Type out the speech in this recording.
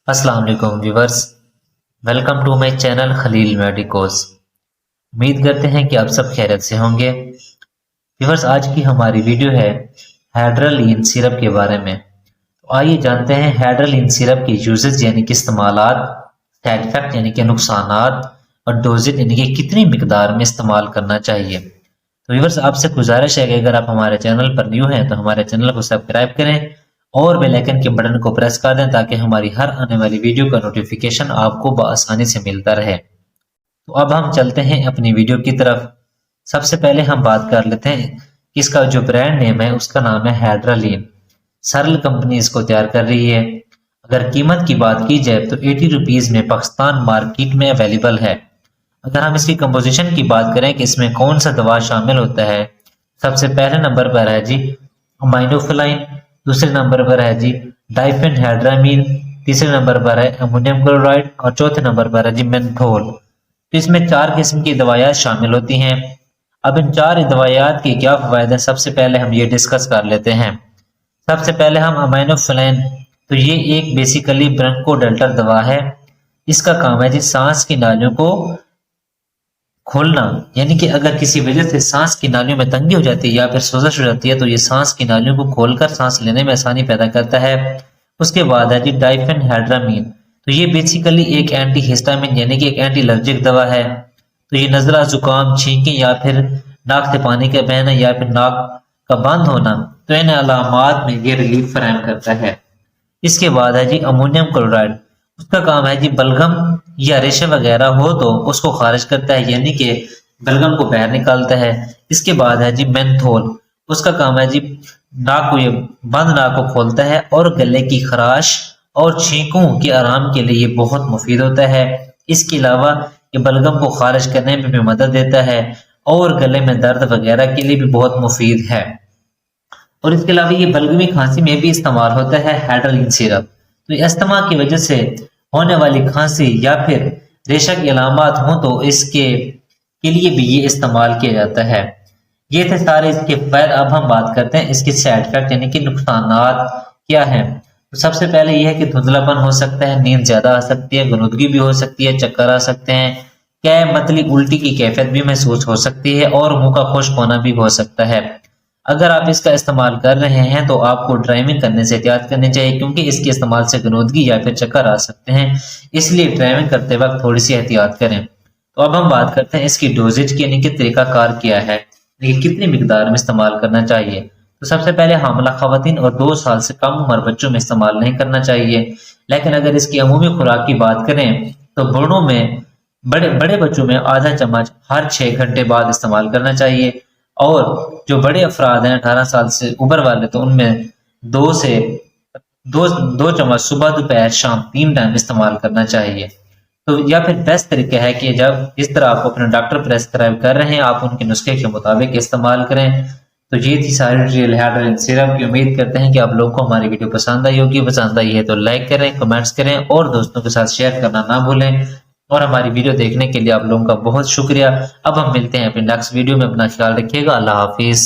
अस्सलाम वालेकुम viewers. Welcome to my channel Khalil medicos. उम्मीद करते हैं कि आप सब खैरियत से होंगे। व्यूवर्स, आज की हमारी वीडियो है हाइड्रोलिन सिरप के बारे में। तो आइए जानते हैं हाइड्रोलिन सिरप के यूजेस यानी कि इस्तेमालात, साइड इफेक्ट यानी कि नुकसानात और डोजेज यानी कि कितनी मिकदार में इस्तेमाल करना चाहिए। तो व्यूवर्स, आपसे गुजारिश है कि अगर आप हमारे चैनल पर न्यू हैं तो हमारे चैनल को सब्सक्राइब करें और बेल आइकन के बटन को प्रेस कर दें ताकि हमारी हर आने वाली वीडियो का नोटिफिकेशन आपको बआसानी से मिलता रहे। तो अब हम चलते हैं अपनी वीडियो की तरफ। सबसे पहले हम बात कर लेते हैं कि इसका जो ब्रांड नेम है उसका नाम है हाइड्रोलिन। सरल कंपनी इसको तैयार कर रही है। अगर कीमत की बात की जाए तो 80 रुपीज में पाकिस्तान मार्केट में अवेलेबल है। अगर हम इसकी कंपोजिशन की बात करें कि इसमें कौन सा दवा शामिल होता है, सबसे पहले नंबर पर है जी अमाइनोफिलाइन, दूसरे नंबर पर है जी डाइफेनहाइड्रामीन, तीसरे नंबर पर है अमोनियम क्लोराइड और चौथे नंबर पर है जी मेंथोल। तो इसमें 4 किस्म की दवाइयाँ शामिल होती हैं। अब इन 4 दवाइयात के क्या फायदे हैं, सबसे पहले हम ये डिस्कस कर लेते हैं। सबसे पहले हम अमाइनोफिलाइन, तो ये एक बेसिकली ब्रोंकोडायलेटर दवा है। इसका काम है जी सांस की नालियों को खोलना, यानी कि अगर किसी वजह से सांस की नालियों में तंगी हो जाती है या फिर सोजश हो जाती है तो ये सांस की नालियों को खोलकर सांस लेने में आसानी पैदा करता है। उसके बाद है जी डाइफेनहाइड्रामीन, तो ये बेसिकली एक एंटी हिस्टामिन यानी कि एक एंटी एलर्जिक दवा है। तो ये नजला, जुकाम, छींके या फिर नाक से पानी का बहना या फिर नाक का बंद होना, तो इन अलामात में ये रिलीफ फराहम करता है। इसके बाद है जी अमोनियम क्लोराइड, उसका काम है जी बलगम या रेशे वगैरह हो तो उसको खारिज करता है, यानी कि बलगम को बाहर निकालता है। इसके बाद है जी मेंथोल, उसका काम है जी नाक को, ये बंद नाक को खोलता है और गले की खराश और छींकों के आराम के लिए ये बहुत मुफीद होता है। इसके अलावा ये बलगम को खारिज करने में भी मदद देता है और गले में दर्द वगैरह के लिए भी बहुत मुफीद है। और इसके अलावा ये बलगमी खांसी में भी इस्तेमाल होता है हाइड्रोलिन सिरप। तो अस्थमा की वजह से होने वाली खांसी या फिर रेशा की अलामत हो तो इसके के लिए भी ये इस्तेमाल किया जाता है। ये थे सारे इसके फायदे। अब हम बात करते हैं इसके साइड इफेक्ट यानी कि नुकसानात क्या हैं। तो सबसे पहले यह है कि धुंधलापन हो सकता है, नींद ज्यादा आ सकती है, गुनगुनी भी हो सकती है, चक्कर आ सकते हैं, क्या मतली उल्टी की कैफियत भी महसूस हो सकती है और मुंह का खुश्क होना भी हो सकता है। अगर आप इसका इस्तेमाल कर रहे हैं तो आपको ड्राइविंग करने से एहतियात करनी चाहिए क्योंकि इसके इस्तेमाल से गनोदगी या फिर चक्कर आ सकते हैं, इसलिए ड्राइविंग करते वक्त थोड़ी सी एहतियात करें। तो अब हम बात करते हैं इसकी डोजेज की यानी कि तरीकाकार क्या है, यानी कितनी मिकदार में इस्तेमाल करना चाहिए। तो सबसे पहले हामला खवातीन और 2 साल से कम उम्र बच्चों में इस्तेमाल नहीं करना चाहिए। लेकिन अगर इसकी अमूमी खुराक की बात करें तो बड़ों में बड़े बच्चों में आधा चम्मच हर 6 घंटे बाद इस्तेमाल करना चाहिए और जो बड़े अफराद हैं 18 साल से ऊपर वाले तो उनमें 2 चम्मच सुबह, दोपहर, शाम 3 टाइम इस्तेमाल करना चाहिए। तो या फिर बेस्ट तरीका है कि जब इस तरह आप अपने डॉक्टर प्रेस्क्राइब कर रहे हैं आप उनके नुस्खे के मुताबिक इस्तेमाल करें। तो ये थी सारी डिटेल हाइड्रोलिन सिरप की। उम्मीद करते हैं कि आप लोगों को हमारी वीडियो पसंद आई होगी। पसंद आई है तो लाइक करें, कमेंट्स करें और दोस्तों के साथ शेयर करना ना भूलें। और हमारी वीडियो देखने के लिए आप लोगों का बहुत शुक्रिया। अब हम मिलते हैं अपने नेक्स्ट वीडियो में। अपना ख्याल रखिएगा। अल्लाह हाफिज।